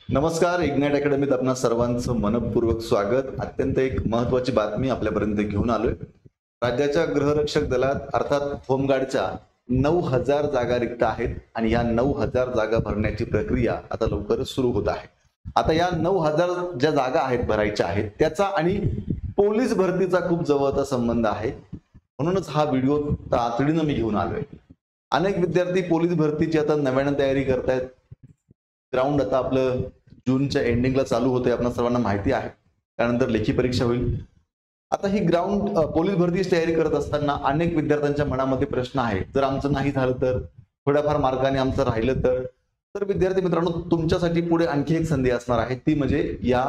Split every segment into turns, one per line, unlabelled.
नमस्कार. इग्नाइट अकॅडमीत आपणा सर्वांचं मनपूर्वक स्वागत. अत्यंत एक महत्त्वाची बातमी आपल्यापर्यंत घेऊन आलोय. राज्याच्या गृहरक्षक दलात अर्थात होमगार्डच्या 9,000 जागा रिक्त आहेत आणि या 9,000 जागा भरण्याची प्रक्रिया आता लवकरच सुरू होत आहे. आता या 9,000 ज्या जागा आहेत भरायच्या आहेत त्याचा आणि पोलीस भरतीचा खूप जवळचा संबंध आहे. म्हणूनच हा व्हिडिओ तातडीने मी घेऊन आलोय. अनेक विद्यार्थी पोलीस भरतीची आता नव्याने तयारी करतायत. ग्राउंड आता आपलं जूनच्या एंडिंगला चालू होते, आपल्याला सर्वांना माहिती आहे. त्यानंतर लेखी परीक्षा होईल. आता ही ग्राउंड पोलीस भरतीची तयारी करत असताना अनेक विद्यार्थ्यांच्या मनामध्ये प्रश्न आहे, जर आमचं नाही झालं तर, थोड्याफार मार्गाने आमचं राहिलं तर विद्यार्थी मित्रांनो, तुमच्यासाठी पुढे आणखी एक संधी असणार आहे. ती म्हणजे या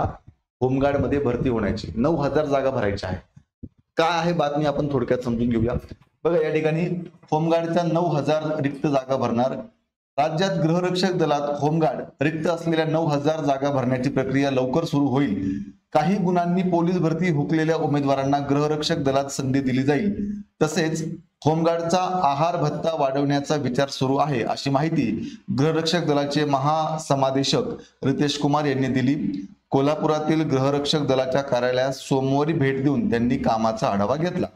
होमगार्ड मध्ये भरती होण्याची. 9,000 जागा भरायच्या आहेत. काय आहे बातमी आपण थोडक्यात समजून घेऊया. बघा, या ठिकाणी होमगार्डच्या 9,000 रिक्त जागा भरणार. राज्यात गृहरक्षक दलात होमगार्ड रिक्त असलेल्या 9,000 जागा भरण्याची प्रक्रिया लवकर सुरू होईल. काही गुणांनी पोलीस भरती हुकलेल्या उमेदवारांना गृहरक्षक दलात संधी दिली जाईल. तसेच होमगार्डचा आहार भत्ता वाढवण्याचा विचार सुरू आहे, अशी माहिती गृहरक्षक दलाचे महासमादेशक रितेश कुमार यांनी दिली. कोल्हापुरातील गृहरक्षक दलाच्या कार्यालयात सोमवारी भेट देऊन त्यांनी कामाचा आढावा घेतला.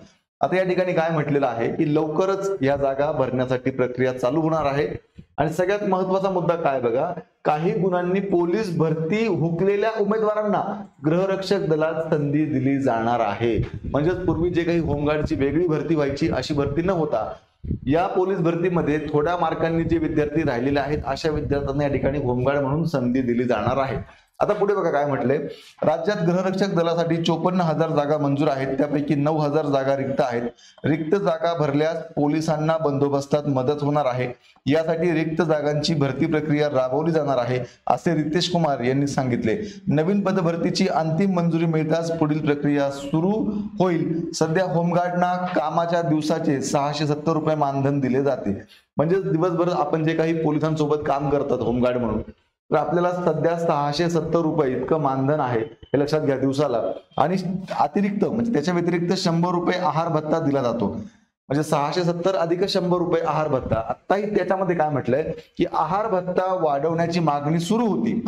आता या ठिकाणी काय म्हटलेलं आहे की लवकरच या जागा भरण्यासाठी प्रक्रिया चालू होणार आहे. आणि सगळ्यात महत्वाचा मुद्दा काय बघा, काही गुणांनी पोलीस भरती हुकलेल्या उमेदवारांना गृहरक्षक दलात संधी दिली जाणार आहे. म्हणजे पूर्वी जे काही होमगार्डची वेगळी भरती व्हायची अशी भरती न होता या पोलीस भरतीमध्ये थोड्या मार्कांनी जे विद्यार्थी राहिलेले आहेत अशा विद्यार्थ्यांना या ठिकाणी होमगार्ड म्हणून संधी दिली जाणार आहे. आता पुढे बघा काय म्हटलंय, राज्यात गृहरक्षक दलासाठी 54,000 जागा मंजूर आहेत. त्यापैकी 9,000 जागा रिक्त आहेत. रिक्त जागा भरल्यास पोलिसांना बंदोबस्तात मदत होणार आहे. यासाठी रिक्त जागांची भरती प्रक्रिया राबवली जाणार आहे, असे रितेश कुमार यांनी सांगितले. नवीन पदभरतीची अंतिम मंजुरी मिळताच पुढील प्रक्रिया सुरू होईल. सध्या होमगार्डना कामाच्या दिवसाचे 670 रुपये मानधन दिले जाते. म्हणजे दिवसभर आपण जे काही पोलिसांसोबत काम करतात होमगार्ड म्हणून, तर आपल्याला सध्या 670 रुपये इतकं मानधन आहे, हे लक्षात घ्या दिवसाला. आणि अतिरिक्त म्हणजे त्याच्या व्यतिरिक्त 100 रुपये आहार भत्ता दिला जातो. म्हणजे 670 अधिक 100 रुपये आहार भत्ता. आताही त्याच्यामध्ये काय म्हटलंय की आहार भत्ता वाढवण्याची मागणी सुरू होती.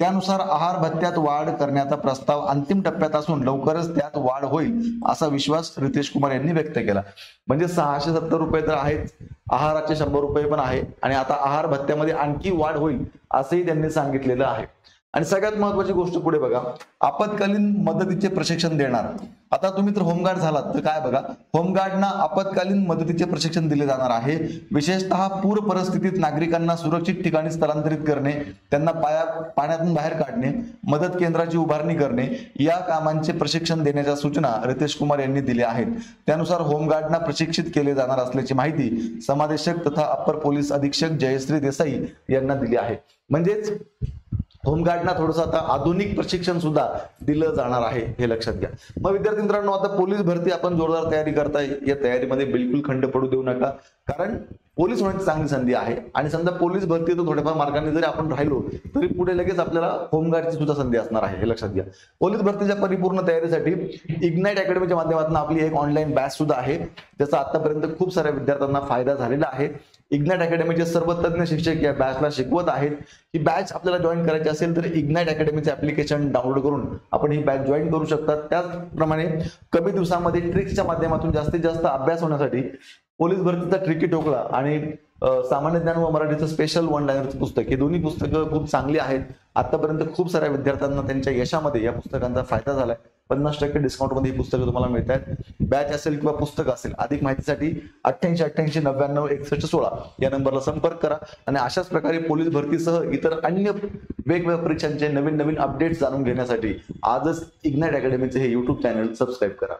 त्यानुसार आहार भत्त्यात वाढ करण्याचा प्रस्ताव अंतिम टप्प्यात असून लवकरच त्यात वाढ होईल, असा विश्वास रितेश कुमार यांनी व्यक्त केला. म्हणजे 670 रुपये तर आहेच, आहाराचे 100 रुपये पण आहे आणि आता आहार भत्त्यामध्ये आणखी वाढ होईल असंही त्यांनी सांगितलेलं आहे. आणि सगळ्यात महत्वाची गोष्ट पुढे बघा, आपत्कालीन मदतीचे प्रशिक्षण देणार. आता तुम्ही तर होमगार्ड झालात तर काय बघा, होमगार्डना आपत्कालीन मदतीचे प्रशिक्षण दिले जाणार आहे. विशेषतः पूर परिस्थितीत नागरिकांना सुरक्षित ठिकाणी स्थलांतरित करणे, त्यांना पाण्यातून बाहेर काढणे, मदत केंद्राची उभारणी करणे या कामांचे प्रशिक्षण देण्याच्या सूचना रितेश कुमार यांनी दिल्या आहेत. त्यानुसार होमगार्डना प्रशिक्षित केले जाणार असल्याची माहिती समादेशक तथा अप्पर पोलीस अधीक्षक जयश्री देसाई यांना दिली आहे. म्हणजेच होमगार्डना थोडंसं आता आधुनिक प्रशिक्षण सुद्धा दिलं जाणार आहे, हे लक्षात घ्या. मग विद्यार्थी मित्रांनो, आता पोलीस भरती आपण जोरदार तयारी करताय. या तयारीमध्ये बिलकुल खंड पडू देऊ नका, कारण पोलीस होण्याची चांगली संधी आहे. आणि समजा पोलीस भरती तर थोड्याफार मार्गाने जरी आपण राहिलो तरी पुढे लगेच आपल्याला होमगार्डची सुद्धा संधी असणार आहे, हे लक्षात घ्या. पोलीस भरतीच्या परिपूर्ण तयारीसाठी इग्नाइट अकॅडमीच्या माध्यमातून आपली एक ऑनलाईन बॅच सुद्धा आहे, ज्याचा आतापर्यंत खूप साऱ्या विद्यार्थ्यांना फायदा झालेला आहे. इग्नाइट अकॅडमीचे सर्व तज्ञ शिक्षक या बॅचला शिकवत आहेत. ही बॅच आपल्याला जॉईन करायची असेल तर इग्नाइट अकॅडमीचे ऍप्लिकेशन डाउनलोड करून आपण ही बॅच जॉईन करू शकता. त्याचप्रमाणे कमी दिवसामध्ये ट्रिक्सच्या माध्यमातून जास्तीत जास्त अभ्यास होण्यासाठी पोलीस भरतीचा ट्रिकी टोकळा आणि सामान्य ज्ञान व मराठीचं स्पेशल वन लाइनरचं पुस्तक, हे दोन्ही पुस्तकं खूप चांगली आहेत. आतापर्यंत खूप साऱ्या विद्यार्थ्यांना त्यांच्या यशामध्ये या पुस्तकांचा फायदा झालाय. 50% डिस्काउंट मध्ये ही पुस्तकं तुम्हाला मिळत आहेत. बॅच असेल किंवा पुस्तक असेल, अधिक माहितीसाठी 8888 99 61 16 या नंबरला संपर्क करा. आणि अशाच प्रकारे पोलीस भरतीसह इतर अन्य वेगवेगळ्या परीक्षांचे नवीन अपडेट्स जाणून घेण्यासाठी आजच इग्नाइट अकॅडमीचे हे YouTube चॅनल सबस्क्राईब करा.